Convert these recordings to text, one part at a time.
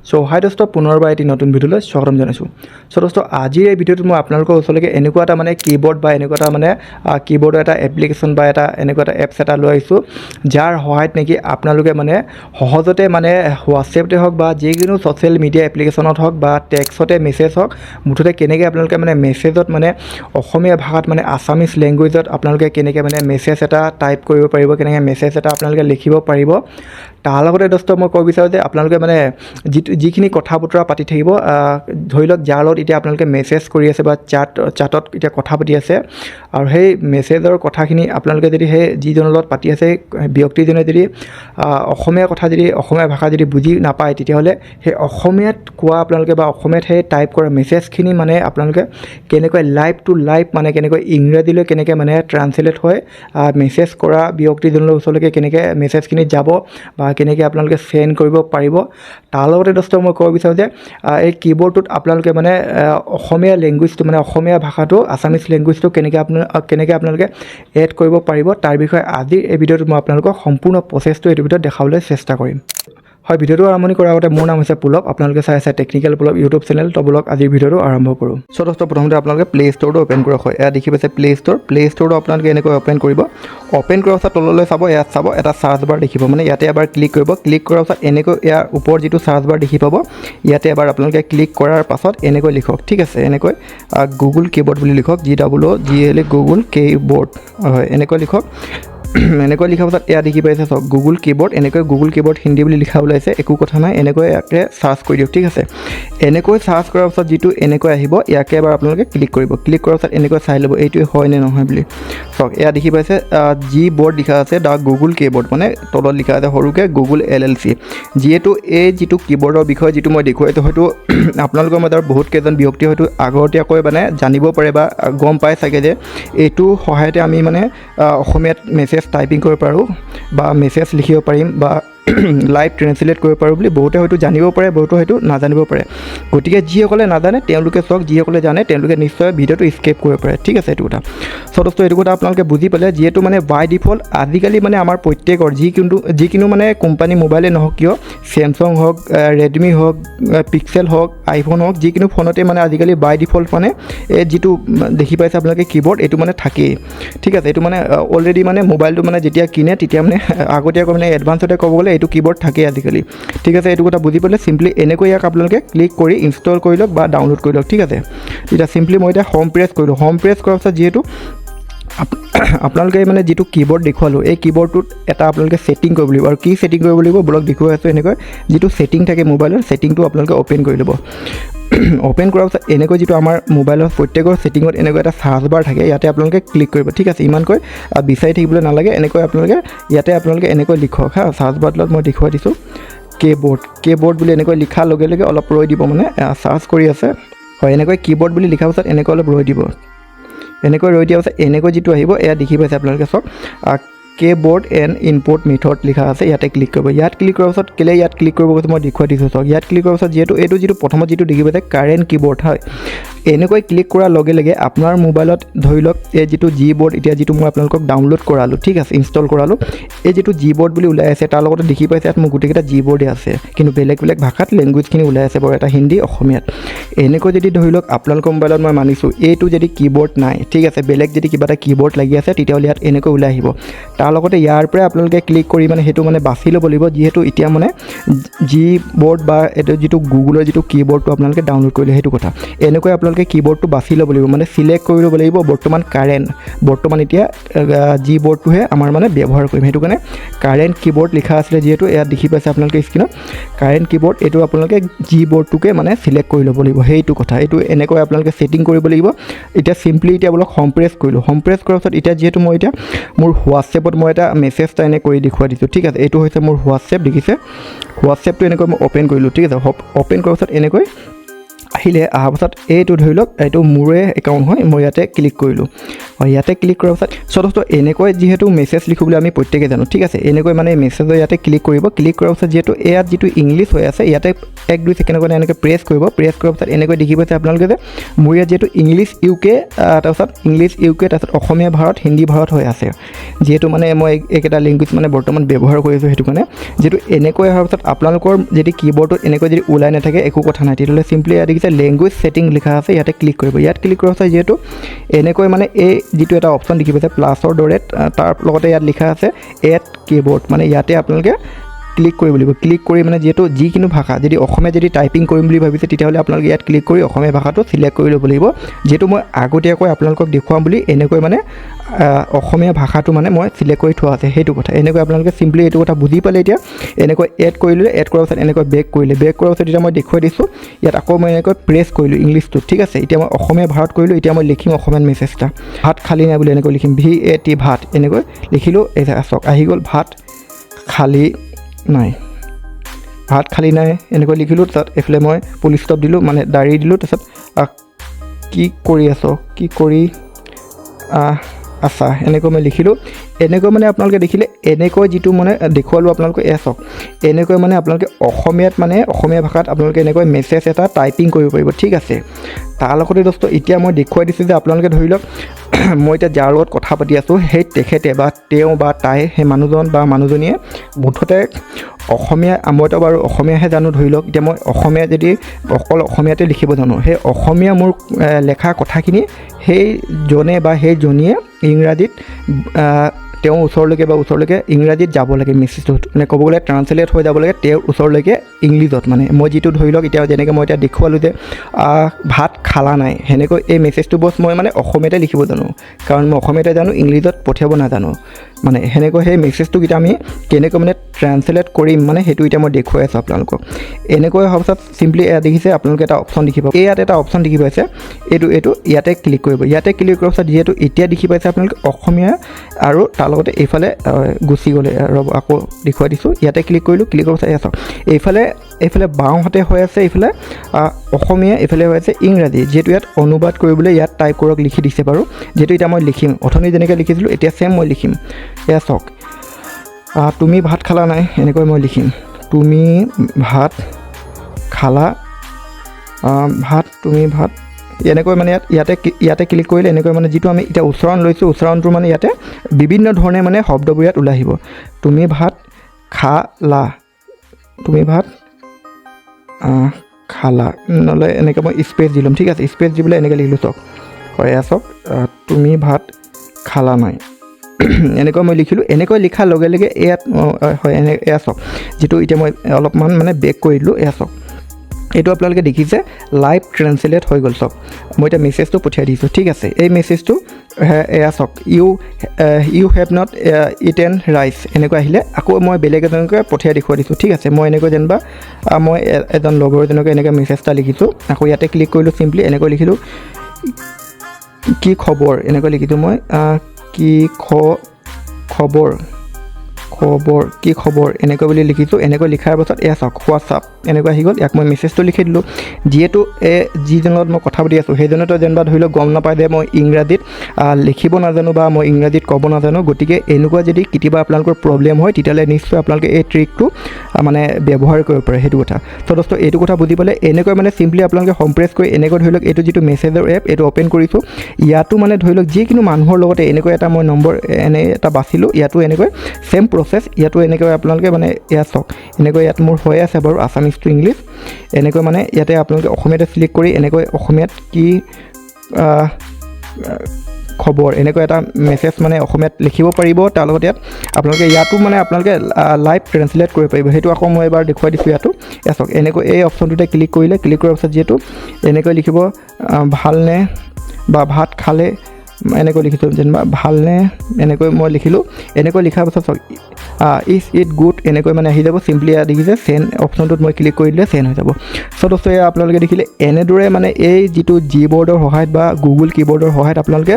So হাই দোস্ত পুনৰবাৰ এটি নতুন ভিডিঅ'লৈ স্বাগতম জনাইছোঁ। সো দোস্ত আজিৰ এই ভিডিঅ'টোত মই আপোনালোকৰ ওচৰলৈকে এনেকুৱা এটা মানে কীবৰ্ড বা এনেকুৱা এটা মানে কীবৰ্ডৰ এটা এপ্লিকেশ্যন বা এটা এনেকুৱা এটা এপছ এটা লৈ আহিছোঁ, যাৰ সহায়ত নেকি আপোনালোকে মানে সহজতে মানে হোৱাটছএপতে হওক বা যিকোনো ছ'চিয়েল মিডিয়া এপ্লিকেশ্যনত হওক বা টেক্সটতে মেছেজ হওক, মুঠতে কেনেকৈ আপোনালোকে মানে মেছেজত মানে অসমীয়া ভাষাত মানে আছামিজ লেংগুৱেজত আপোনালোকে কেনেকৈ মানে মেছেজ এটা টাইপ কৰিব পাৰিব, কেনেকৈ মেছেজ এটা আপোনালোকে লিখিব পাৰিব। তাৰ লগতে দোস্ত মই ক'ব বিচাৰোঁ যে আপোনালোকে মানে যিখিনি কথা বতৰা পাতি থাকিব, ধৰি লওক যাৰ লগত এতিয়া আপোনালোকে মেছেজ কৰি আছে বা চাটত এতিয়া কথা পাতি আছে, আৰু সেই মেছেজৰ কথাখিনি আপোনালোকে যদি সেই যিজনৰ লগত পাতি আছে ব্যক্তিজনে যদি অসমীয়া ভাষা যদি বুজি নাপায়, তেতিয়াহ'লে সেই অসমীয়াত কোৱা আপোনালোকে বা অসমীয়াত সেই টাইপ কৰা মেছেজখিনি মানে আপোনালোকে কেনেকৈ লাইভ টু লাইভ মানে কেনেকৈ ইংৰাজীলৈ কেনেকৈ মানে ট্ৰান্সলেট হয় মেছেজ কৰা ব্যক্তিজনৰ ওচৰলৈকে কেনেকৈ মেছেজখিনি যাব বা কেনেকৈ আপোনালোকে চেণ্ড কৰিব পাৰিব। তাৰ লগতে দোস্ত মই ক'ব বিচাৰোঁ যে এই কীবৰ্ডটোত আপোনালোকে মানে অসমীয়া লেংগুৱেজটো মানে অসমীয়া ভাষাটো আছামিজ লেংগুৱেজটো কেনেকৈ আপোনালোকে এড কৰিব পাৰিব, তাৰ বিষয়ে আজিৰ এই ভিডিঅ'টোত মই আপোনালোকক সম্পূৰ্ণ প্ৰচেছটো এইটো ভিডিঅ'ত দেখাবলৈ চেষ্টা কৰিম। হয়, ভিডিঅ'টো আৰম্ভণি কৰাৰ আগতে মোৰ নাম হৈছে পুলক, আপোনালোকে চাই আছে টেকনিকেল পুলক ইউটিউব চেনেল। তো বলক আজিৰ ভিডিঅ'টো আৰম্ভ কৰোঁ। সো দোস্ত প্ৰথমতে আপোনালোকে প্লে ষ্ট'ৰটো অ'পেন কৰা হয়। এয়া দেখি পাইছে প্লে ষ্ট'ৰটো আপোনালোকে এনেকৈ অ'পেন কৰিব। অ'পেন কৰাৰ পাছত তললৈ চাব, ইয়াত চাব এটা চাৰ্চ বাৰ দেখিব, মানে ইয়াতে এবাৰ ক্লিক কৰিব। ক্লিক কৰাৰ পাছত এনেকৈ ইয়াৰ ওপৰত যিটো চাৰ্চ বাৰ দেখি পাব, ইয়াতে এবাৰ আপোনালোকে ক্লিক কৰাৰ পাছত এনেকৈ লিখক, ঠিক আছে, এনেকৈ গুগল কীবৰ্ড বুলি লিখক, GOOGLE গুগল কীবৰ্ড, হয় এনেকৈ লিখক। এনেকৈ লিখাৰ পাছত এয়া দেখি পাইছে চাওক গুগল কীবৰ্ড, এনেকৈ গুগল কীবৰ্ড হিন্দী বুলি লিখা ওলাইছে, একো কথা নাই, এনেকৈ ইয়াকে চাৰ্চ কৰি দিয়ক, ঠিক আছে। এনেকৈ চাৰ্চ কৰাৰ পাছত যিটো এনেকৈ আহিব, ইয়াকে এবাৰ আপোনালোকে ক্লিক কৰিব। ক্লিক কৰাৰ পাছত এনেকৈ চাই ল'ব এইটোৱে হয় নে নহয় বুলি। চাওক এয়া দেখি পাইছে বৰ্ড লিখা আছে দ্য গুগল কীবৰ্ড, মানে তলত লিখা আছে সৰুকৈ গুগল LLC। যিহেতু এই যিটো কীবৰ্ডৰ বিষয়ে যিটো মই দেখুৱাইছোঁ, হয়তো আপোনালোকৰ মাজৰ বহুত কেইজন ব্যক্তি হয়তো আগতীয়াকৈ মানে জানিব পাৰে বা গম পায় চাগে যে এইটোৰ সহায়তে আমি মানে অসমীয়াত মেছেজ টাইপিং কৰিব পাৰোঁ বা মেছেজ লিখিব পাৰিম বা লাইভ ট্ৰেন্সলেট কৰিব পাৰোঁ বুলি বহুতে হয়তো জানিব পাৰে, বহুতে হয়তো নাজানিব পাৰে। গতিকে যিসকলে নাজানে তেওঁলোকে চাওক, যিসকলে জানে তেওঁলোকে নিশ্চয় ভিডিঅ'টো স্কিপ কৰিব পাৰে, ঠিক আছে এইটো কথা। চ' দোস্ত এইটো কথা আপোনালোকে বুজি পালে। যিহেতু মানে বাই ডিফল্ট আজিকালি মানে আমাৰ প্ৰত্যেকৰ যিকোনো মানে কোম্পানী মোবাইলে নহওক কিয়, চেমচাং হওক, ৰেডমি হওক, পিক্সেল হওক, আইফোন হওক, যিকোনো ফোনতে মানে আজিকালি বাই ডিফল্ট মানে এই যিটো দেখি পাইছে আপোনালোকে কীবৰ্ড, এইটো মানে থাকেই, ঠিক আছে। এইটো মানে অলৰেডি মানে মোবাইলটো মানে যেতিয়া কিনে তেতিয়া মানে আগতীয়াকৈ মানে এডভান্সতে ক'ব গ'লে এইটো কীবৰ্ড থাকেই আজিকালি, ঠিক আছে। এইটো কথা বুজি পালে। চিম্পলি এনেকৈ ইয়াক আপোনালোকে ক্লিক কৰি ইনষ্টল কৰি লওক বা ডাউনলোড কৰি লওক, ঠিক আছে। এতিয়া চিম্পলি মই এতিয়া হোম প্ৰেছ কৰিলোঁ। হোম প্ৰেছ কৰাৰ পাছত যিহেতু আপোনালোকে মানে যিটো কীবৰ্ড দেখুৱালোঁ, এই কীবৰ্ডটোত এটা আপোনালোকে ছেটিং কৰিব লাগিব। আৰু কি ছেটিং কৰিব লাগিব ব্লগ দেখুৱাই আছোঁ, এনেকৈ যিটো ছেটিং থাকে মোবাইলৰ ছেটিংটো আপোনালোকে অ'পেন কৰি ল'ব। অ'পেন কৰাৰ পাছত এনেকৈ যিটো আমাৰ মোবাইলৰ প্ৰত্যেকৰ ছেটিঙত এনেকৈ এটা চাৰ্চ বাৰ থাকে, ইয়াতে আপোনালোকে ক্লিক কৰিব, ঠিক আছে। ইমানকৈ বিচাৰি থাকিবলৈ নালাগে, এনেকৈ ইয়াতে আপোনালোকে এনেকৈ লিখক হা। চাৰ্চ বাৰত মই দেখুৱাই দিছোঁ কীবৰ্ড বুলি এনেকৈ লিখাৰ লগে লগে অলপ ৰৈ দিব, মানে চাৰ্চ কৰি আছে, হয় এনেকৈ কীবৰ্ড বুলি লিখাৰ পাছত এনেকৈ অলপ ৰৈ দিব। এনেকৈ ৰৈ দিয়াৰ পাছত এনেকৈ যিটো আহিব এয়া দেখি পাইছে আপোনালোকে চাওক কীবৰ্ড এণ্ড ইনপুট মেথড লিখা আছে, ইয়াতে ক্লিক কৰিব। ইয়াত ক্লিক কৰাৰ পাছত কেলৈ ইয়াত ক্লিক কৰিব কৈছে মই দেখুৱাই দিছোঁ চাওক। ইয়াত ক্লিক কৰাৰ পাছত যিহেতু এইটো যিটো প্ৰথমত যিটো দেখি পাইছে কাৰেণ্ট কীবৰ্ড, হয় এনেকৈ ক্লিক কৰাৰ লগে লগে আপোনাৰ মোবাইলত ধৰি লওক এই যিটো বৰ্ড এতিয়া যিটো মই আপোনালোকক ডাউনলোড কৰালোঁ, ঠিক আছে, ইনষ্টল কৰালোঁ, এই যিটো বৰ্ড বুলি ওলাই আছে তাৰ লগতে দেখি পাইছে ইয়াত মোৰ গোটেইকেইটা বৰ্ডে আছে, কিন্তু বেলেগ বেলেগ ভাষাত লেংগুৱেজখিনি ওলাই আছে বাৰু, এটা হিন্দী অসমীয়াত। এনেকৈ যদি ধৰি লওক আপোনালোকৰ মোবাইলত মই মানিছোঁ এইটো যদি কীবৰ্ড নাই, ঠিক আছে, বেলেগ যদি কিবা এটা কীবৰ্ড লাগি আছে তেতিয়াহ'লে ইয়াত এনেকৈ ওলাই আহিব। তাৰ লগতে ইয়াৰ পৰাই আপোনালোকে ক্লিক কৰি মানে সেইটো মানে বাছি ল'ব লাগিব, যিহেতু এতিয়া মানে বৰ্ড বা এইটো যিটো গুগলৰ যিটো কীবৰ্ডটো আপোনালোকে ডাউনলোড কৰিলে সেইটো কথা। এনেকৈ আপোনালোকে কীবৰ্ডটো বাছি ল'ব লাগিব, মানে চিলেক্ট কৰি ল'ব লাগিব বৰ্তমান এতিয়া বৰ্ডটোহে আমাৰ মানে ব্যৱহাৰ কৰিম, সেইটো কাৰণে কাৰেণ্ট কীবৰ্ড লিখা আছিলে, যিহেতু ইয়াত দেখি পাইছে আপোনালোকে স্ক্ৰীনত কাৰেণ্ট কীবৰ্ড, এইটো আপোনালোকে বৰ্ডটোকে মানে চিলেক্ট কৰি ল'ব লাগিব, সেইটো কথা। এইটো এনেকৈ আপোনালোকে ছেটিং কৰিব লাগিব। এতিয়া চিম্পলি এতিয়া বোলক হোম প্ৰেছ কৰিলোঁ। হোম প্ৰেছ কৰাৰ পাছত এতিয়া যিহেতু মই এতিয়া মোৰ হোৱাটছএপত মই এটা মেছেজ এটা এনে কৰি দেখুৱাই দিছোঁ, ঠিক আছে। এইটো হৈছে মোৰ হোৱাটছএপ, দেখিছে হোৱাটছএপটো এনেকৈ মই অ'পেন কৰিলোঁ, ঠিক আছে। অ'পেন কৰাৰ পাছত এনেকৈ আহিলে, অহাৰ পাছত এইটো ধৰি লওক এইটো মোৰে একাউণ্ট হয়, মই ইয়াতে ক্লিক কৰিলোঁ। ইয়াতে ক্লিক কৰাৰ পাছত চ' দোস্ত এনেকৈ যিহেতু মেছেজ লিখোঁ বুলি আমি প্ৰত্যেকে জানো ঠিক আছে এনেকৈ মানে মেছেজৰ ইয়াতে ক্লিক কৰিব ক্লিক কৰাৰ পাছত যিহেতু ইয়াত যিটো ইংলিছ হৈ আছে ইয়াতে 1-2 ছেকেণ্ডৰ কাৰণে এনেকৈ প্ৰেছ কৰিব প্ৰেছ কৰাৰ পাছত এনেকৈ দেখিব যে আপোনালোকে যে মোৰ ইয়াত যিহেতু ইংলিছ ইউকে তাৰপাছত ইংলিছ ইউকে তাৰপাছত অসমীয়া ভাৰত হিন্দী ভাৰত হৈ আছে যিহেতু মানে মই এইকেইটা লেংগুৱেজ মানে বৰ্তমান ব্যৱহাৰ কৰি আছোঁ সেইটো কাৰণে যিহেতু এনেকৈ অহাৰ পাছত আপোনালোকৰ যদি কীবৰ্ডত এনেকৈ যদি ওলাই নাথাকে একো কথা নাই তেতিয়াহ'লে চিম্পলি ইয়াত দেখিছে লেংগুৱেজ ছেটিং লিখা আছে ইয়াতে ক্লিক কৰিব ইয়াত ক্লিক কৰাৰ পাছত যিহেতু এনেকৈ মানে এই যিটো এটা অপশ্যন দেখিব যে প্লাছৰ দৰে তাৰ লগতে ইয়াত লিখা আছে এড কীবৰ্ড মানে ইয়াতে আপোনালোকে ক্লিক কৰিব লাগিব ক্লিক কৰি মানে যিহেতু যিকোনো ভাষা যদি অসমীয়া যদি টাইপিং কৰিম বুলি ভাবিছে তেতিয়াহ'লে আপোনালোকে ইয়াত ক্লিক কৰি অসমীয়া ভাষাটো চিলেক্ট কৰি ল'ব লাগিব যিহেতু মই আগতীয়াকৈ আপোনালোকক দেখুৱাম বুলি এনেকৈ মানে অসমীয়া ভাষাটো মানে মই চিলেক্ট কৰি থোৱা আছে সেইটো কথা এনেকৈ আপোনালোকে চিম্পলি এইটো কথা বুজি পালে এতিয়া এনেকৈ এড কৰিলে এড কৰাৰ পাছত এনেকৈ বেক কৰিলে বেক কৰাৰ পাছত এতিয়া মই দেখুৱাই দিছোঁ ইয়াত আকৌ মই এনেকৈ প্ৰেছ কৰিলোঁ ইংলিছটো ঠিক আছে এতিয়া মই অসমীয়া ভাৰত কৰিলোঁ এতিয়া মই লিখিম অসমীয়াত মেছেজ এটা ভাত খালি নাই বুলি এনেকৈ লিখিম VAT ভাত এনেকৈ লিখিলোঁ এই চাওক আহি গ'ল ভাত খালি নাই ভাত খালি নাই এনেকৈ লিখিলোঁ তাত এইফালে মই ফুল ষ্টপ দিলোঁ মানে দাৰি দিলোঁ তাৰপিছত কি কৰি আছ কি কৰি আছা এনেকৈ মই লিখিলোঁ এনেকৈ মানে আপোনালোকে দেখিলে এনেকৈ যিটো মানে দেখুৱালোঁ আপোনালোকে চাওক এনেকৈ মানে আপোনালোকে অসমীয়াত মানে অসমীয়া ভাষাত আপোনালোকে এনেকৈ মেছেজ এটা টাইপিং কৰিব পাৰিব ঠিক আছে তাৰ লগতে দোস্ত এতিয়া মই দেখুৱাই দিছোঁ যে আপোনালোকে ধৰি লওক মই এতিয়া যাৰ লগত কথা পাতি আছোঁ সেই তেখেতে বা তেওঁ বা তাই সেই মানুহজন বা মানুহজনীয়ে মুঠতে অসমীয়া মইতো বাৰু অসমীয়াহে জানো ধৰি লওক এতিয়া মই অসমীয়া যদি অকল অসমীয়াতে লিখিব জানো সেই অসমীয়া মোৰ লেখা কথাখিনি সেইজনে বা সেইজনীয়ে ইংৰাজীত তেওঁৰ ওচৰলৈকে ইংৰাজীত যাব লাগে মেছেজটোত মানে ক'ব গ'লে ট্ৰান্সলেট হৈ যাব লাগে তেওঁৰ ওচৰলৈকে ইংলিছত মানে মই যিটো ধৰি লওক এতিয়া যেনেকৈ মই এতিয়া দেখুৱালোঁ যে ভাত খালা নাই সেনেকৈ এই মেছেজটো বছ মই মানে অসমীয়াতে লিখিব জানো কাৰণ মই অসমীয়াতে জানো ইংলিছত পঠিয়াব নাজানো মানে সেনেকৈ সেই মেছেজটোক এতিয়া আমি কেনেকৈ মানে ট্ৰান্সলেট কৰিম মানে সেইটো এতিয়া মই দেখুৱাই আছোঁ আপোনালোকক এনেকৈ হোৱাৰ পাছত চিম্পলি এয়া দেখিছে আপোনালোকে এটা অপশ্যন দেখি পাব ইয়াত এটা অপশ্যন দেখি পাইছে এইটো ইয়াতে ক্লিক কৰিব ইয়াতে ক্লিক কৰাৰ পাছত যিহেতু এতিয়া দেখি পাইছে আপোনালোকে অসমীয়া আৰু তাৰ লগতে এইফালে গুচি গ'লে ৰ'ব আকৌ দেখুৱাই দিছোঁ ইয়াতে ক্লিক কৰিলোঁ ক্লিক কৰাৰ পাছত এয়া চাওক এইফালে বাওঁহাতে হৈ আছে এইফালে অসমীয়া এইফালে হৈ আছে ইংৰাজী যিহেতু ইয়াত অনুবাদ কৰিবলৈ ইয়াত টাইপ কৰক লিখি দিছে বাৰু যিহেতু এতিয়া মই লিখিম অথনি যেনেকৈ লিখিছিলোঁ এতিয়া ছেম মই লিখিম এয়া চাওক তুমি ভাত খালা নাই এনেকৈ মই লিখিম তুমি ভাত খালা তুমি ভাত এনেকৈ মানে ইয়াতে ক্লিক কৰিলে এনেকৈ মানে যিটো আমি এতিয়া উচ্চাৰণ লৈছোঁ উচ্চাৰণটো মানে ইয়াতে বিভিন্ন ধৰণে মানে শব্দবোৰ ইয়াত ওলাই আহিব তুমি ভাত খালা তুমি ভাত খালা নহ'লে এনেকৈ মই স্পেচ দি ল'ম ঠিক আছে স্পেচ দি পেলাই এনেকৈ লিখিলোঁ চাওক হয় এয়া চাওক তুমি ভাত খালা নাই এনেকৈ মই লিখিলোঁ এনেকৈ লিখাৰ লগে লগে ইয়াত হয় এয়া চাওক যিটো এতিয়া মই অলপমান মানে বেক কৰি দিলোঁ এয়া চাওক এইটো আপোনালোকে দেখিছে লাইভ ট্ৰেন্সলেট হৈ গ'ল চাওক মই এতিয়া মেছেজটো পঠিয়াই দিছোঁ ঠিক আছে এই মেছেজটো এয়া চাওক you have not eaten rice এনেকৈ আহিলে আকৌ মই বেলেগ এজনকৈ পঠিয়াই দেখুৱাই দিছোঁ ঠিক আছে মই এনেকৈ যেনিবা মই এজন লগৰ এজনকৈ এনেকৈ মেছেজ এটা লিখিছোঁ আকৌ ইয়াতে ক্লিক কৰিলোঁ চিম্পলি এনেকৈ লিখিলোঁ কি খবৰ এনেকৈ লিখিছোঁ মই কি খবৰ কি খবৰ এনেকৈ বুলি লিখিছোঁ এনেকৈ লিখাৰ পাছত এয়া চাওক হোৱাটছআপ এনেকৈ আহি গ'ল ইয়াক মই মেছেজটো লিখি দিলোঁ যিহেতু যিজনৰ লগত মই কথা পাতি আছোঁ সেইজনেতো যেনিবা ধৰি লওক গম নাপায় যে মই ইংৰাজীত লিখিব নাজানো বা মই ইংৰাজীত ক'ব নাজানো গতিকে এনেকুৱা যদি কেতিয়াবা আপোনালোকৰ প্ৰব্লেম হয় তেতিয়াহ'লে নিশ্চয় আপোনালোকে এই ট্ৰিকটো মানে ব্যৱহাৰ কৰিব পাৰে সেইটো কথা চ' দোস্ত এইটো কথা বুজি পালে এনেকৈ মানে চিম্পলি আপোনালোকে সম্প্ৰেছ কৰি এনেকৈ ধৰি লওক এইটো যিটো মেছেজৰ এপ এইটো অ'পেন কৰিছোঁ ইয়াতো মানে ধৰি লওক যিকোনো মানুহৰ লগতে এনেকৈ এটা মই নম্বৰ এটা বাচিলোঁ ইয়াতো এনেকৈ ছেম প্ৰচেছ ইয়াতো এনেকৈ আপোনালোকে মানে এয়া চাওক এনেকৈ ইয়াত মোৰ হৈ আছে বাৰু আছামিজ টু ইংলিছ এনেকৈ মানে ইয়াতে আপোনালোকে অসমীয়াতে চিলেক্ট কৰি এনেকৈ অসমীয়াত কি খবৰ এনেকৈ এটা মেছেজ মানে অসমীয়াত লিখিব পাৰিব তাৰ লগত ইয়াত আপোনালোকে ইয়াতো মানে আপোনালোকে লাইভ ট্ৰেন্সলেট কৰিব পাৰিব সেইটো আকৌ মই এবাৰ দেখুৱাই দিছোঁ ইয়াতো এয়া চাওক এনেকৈ এই অপশ্যনটোতে ক্লিক কৰিলে ক্লিক কৰাৰ পাছত যিহেতু এনেকৈ লিখিব ভালনে বা ভাত খালে এনেকৈ লিখিছোঁ যেনিবা ভালনে এনেকৈ মই লিখিলোঁ এনেকৈ লিখাৰ পাছত চাওক ইজ ইট গুড এনেকৈ মানে আহি যাব। চিম্পলি ইয়াত দেখিছে চেণ্ড অপশ্যনটোত মই ক্লিক কৰি দিলে চেণ্ড হৈ যাব। চ' দোস্ত এয়া আপোনালোকে দেখিলে এনেদৰে মানে এই যিটো জিবৰ্ডৰ সহায়ত বা গুগল কিবৰ্ডৰ সহায়ত আপোনালোকে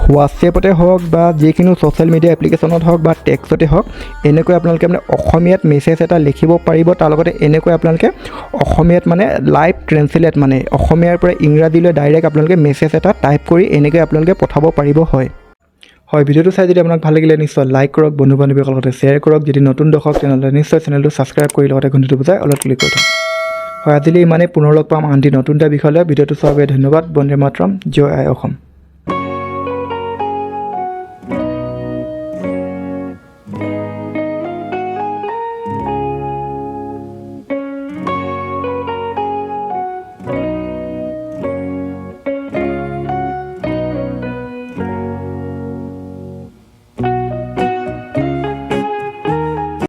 হোৱাটছএপতে হওক বা যিকোনো ছ'চিয়েল মিডিয়া এপ্লিকেশ্যনত হওক বা টেক্সটতে হওক এনেকৈ আপোনালোকে মানে অসমীয়াত মেছেজ এটা লিখিব পাৰিব। তাৰ লগতে এনেকৈ আপোনালোকে অসমীয়াত মানে লাইভ ট্ৰেন্সলেট মানে অসমীয়াৰ পৰা ইংৰাজীলৈ ডাইৰেক্ট আপোনালোকে মেছেজ এটা টাইপ কৰি এনেকৈ আপোনালোকে পঠাব পাৰিব। হয় ভিডিঅ'টো চাই যদি আপোনাক ভাল লাগিলে নিশ্চয় লাইক কৰক, বন্ধু বান্ধৱীৰ লগতে শ্বেয়াৰ কৰক। যদি নতুন দৰ্শক তেনেহ'লে নিশ্চয় চেনেলটো ছাবস্ক্ৰাইব কৰি লগতে ঘণ্টিটো বজাই অলপ ক্লিক কৰি থওক। হয় আজিলৈ ইমানেই, পুনৰ লগ পাম আনটি নতুন এটা বিষয় লৈ। ভিডিঅ'টো চোৱাৰ বাবে ধন্যবাদ। বন্দে মাতৰম, জয় আই অসম।